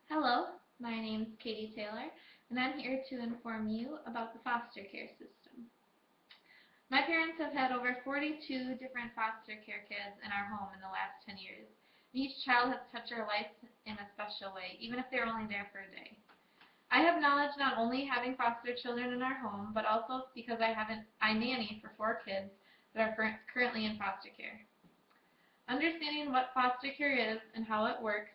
Hello, my name's Katie Taylor, and I'm here to inform you about the foster care system. My parents have had over 42 different foster care kids in our home in the last 10 years. Each child has touched our life in a special way, even if they're only there for a day. I have knowledge not only having foster children in our home, but also because I nanny for 4 kids that are currently in foster care. Understanding what foster care is and how it works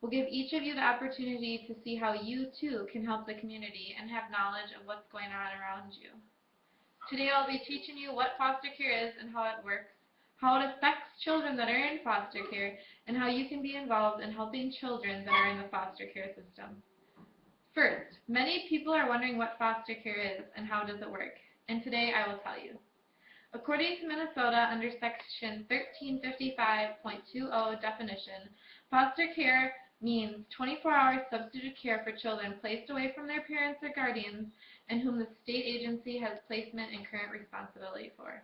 will give each of you the opportunity to see how you too can help the community and have knowledge of what's going on around you. Today I'll be teaching you what foster care is and how it works, how it affects children that are in foster care, and how you can be involved in helping children that are in the foster care system. First, many people are wondering what foster care is and how does it work, and today I will tell you. According to Minnesota, under Section 1355.20 definition, foster care means 24-hour substitute care for children placed away from their parents or guardians and whom the state agency has placement and current responsibility for.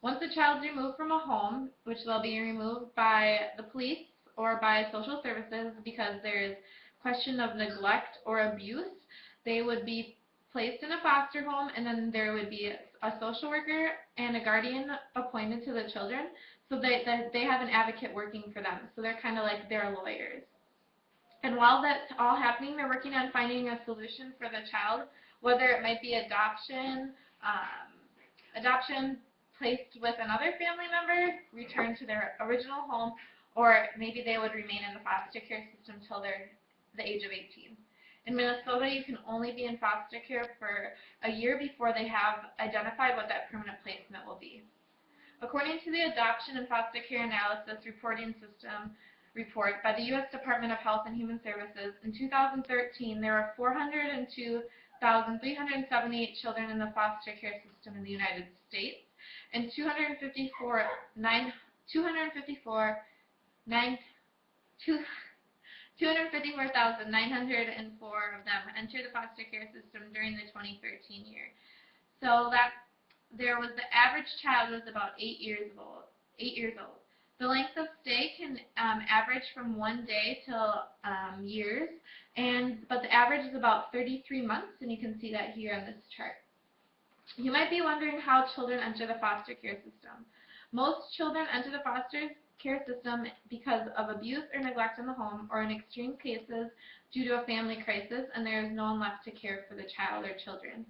Once a child is removed from a home, which they'll be removed by the police or by social services because there is question of neglect or abuse, they would be placed in a foster home, and then there would be a social worker and a guardian appointed to the children, so they have an advocate working for them. So they're kind of like their lawyers. And while that's all happening, they're working on finding a solution for the child, whether it might be adoption placed with another family member, returned to their original home, or maybe they would remain in the foster care system till they're the age of 18. In Minnesota, you can only be in foster care for a year before they have identified what that permanent placement will be. According to the Adoption and Foster Care Analysis Reporting System report by the U.S. Department of Health and Human Services, in 2013 there were 402,378 children in the foster care system in the United States, and 254,904 of them entered the foster care system during the 2013 year. So that there was the average child was about 8 years old. The length of stay can average from 1 day till years, but the average is about 33 months, and you can see that here on this chart. You might be wondering how children enter the foster care system. Most children enter the foster care system because of abuse or neglect in the home, or in extreme cases due to a family crisis and there is no one left to care for the child or children.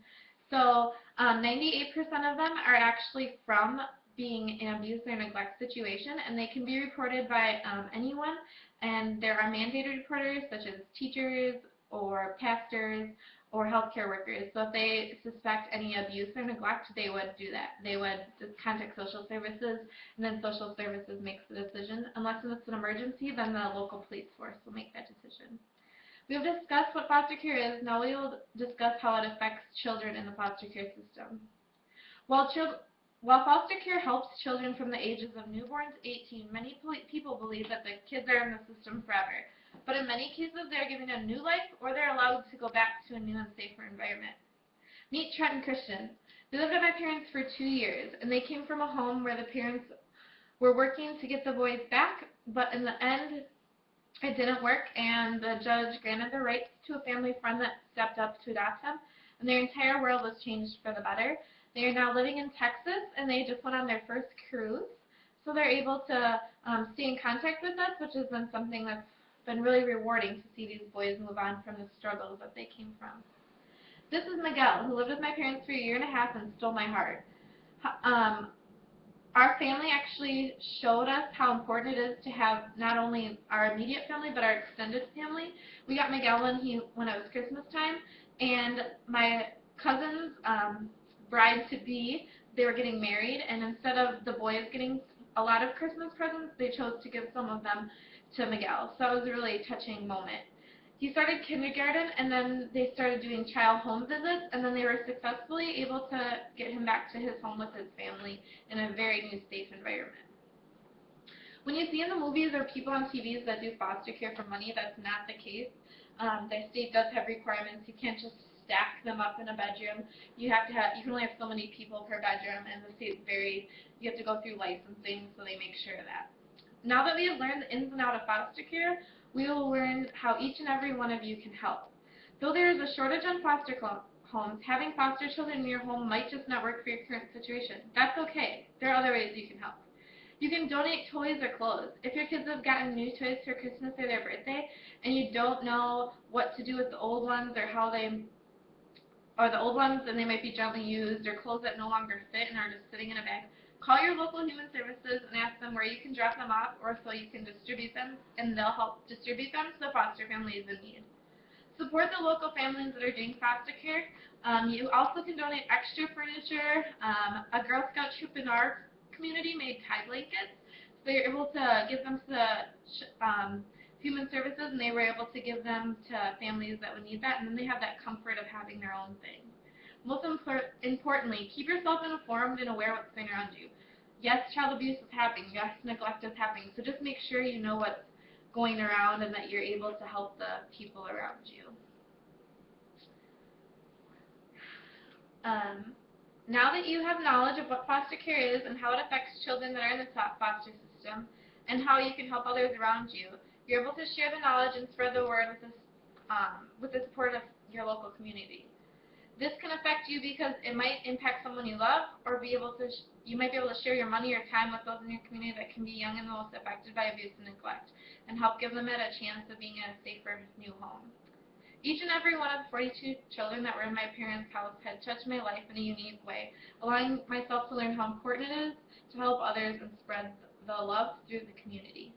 So 98% of them are actually from being in abuse or neglect situation, and they can be reported by anyone, and there are mandated reporters such as teachers or pastors or healthcare workers. So if they suspect any abuse or neglect, they would do that. They would just contact social services, and then social services makes the decision. Unless it's an emergency, then the local police force will make that decision. We have discussed what foster care is. Now we will discuss how it affects children in the foster care system. While foster care helps children from the ages of newborn to 18, many people believe that the kids are in the system forever. But in many cases, they're given a new life, or they're allowed to go back to a new and safer environment. Meet Trent and Christian. They lived with my parents for 2 years, and they came from a home where the parents were working to get the boys back, but in the end, it didn't work, and the judge granted the rights to a family friend that stepped up to adopt them, and their entire world was changed for the better. They are now living in Texas, and they just went on their first cruise, so they're able to stay in contact with us, which has been something that's been really rewarding to see these boys move on from the struggles that they came from. This is Miguel, who lived with my parents for a year and a half and stole my heart. Our family actually showed us how important it is to have not only our immediate family but our extended family. We got Miguel when it was Christmas time, and my cousin's bride-to-be, they were getting married, and instead of the boys getting a lot of Christmas presents, they chose to give some of them to Miguel. So that was a really touching moment. He started kindergarten, and then they started doing child home visits, and then they were successfully able to get him back to his home with his family in a very new, safe environment. When you see in the movies or people on TVs that do foster care for money, that's not the case. The state does have requirements. You can't just stack them up in a bedroom. You can only have so many people per bedroom, and the state's you have to go through licensing, so they make sure of that. Now that we have learned the ins and outs of foster care, We will learn how each and every one of you can help. Though there is a shortage on foster homes, having foster children in your home might just not work for your current situation. That's okay. There are other ways you can help. You can donate toys or clothes. If your kids have gotten new toys for Christmas or their birthday and you don't know what to do with the old ones or the old ones and they might be gently used, or clothes that no longer fit and are just sitting in a bag, call your local human services and ask them where you can drop them off or so you can distribute them, and they'll help distribute them to the foster families in need. Support the local families that are doing foster care. You also can donate extra furniture. A Girl Scout troop in our community made tie blankets. So they were able to give them to the human services, and they were able to give them to families that would need that, and then they have that comfort of having their own thing. Most importantly, keep yourself informed and aware of what's going around you. Yes, child abuse is happening. Yes, neglect is happening. So just make sure you know what's going around and that you're able to help the people around you. Now that you have knowledge of what foster care is and how it affects children that are in the foster system and how you can help others around you, you're able to share the knowledge and spread the word with the support of your local community. This can affect you because it might impact someone you love, or you might be able to share your money or time with those in your community that can be young and the most affected by abuse and neglect, and help give them a chance of being in a safer new home. Each and every one of the 42 children that were in my parents' house had touched my life in a unique way, allowing myself to learn how important it is to help others and spread the love through the community.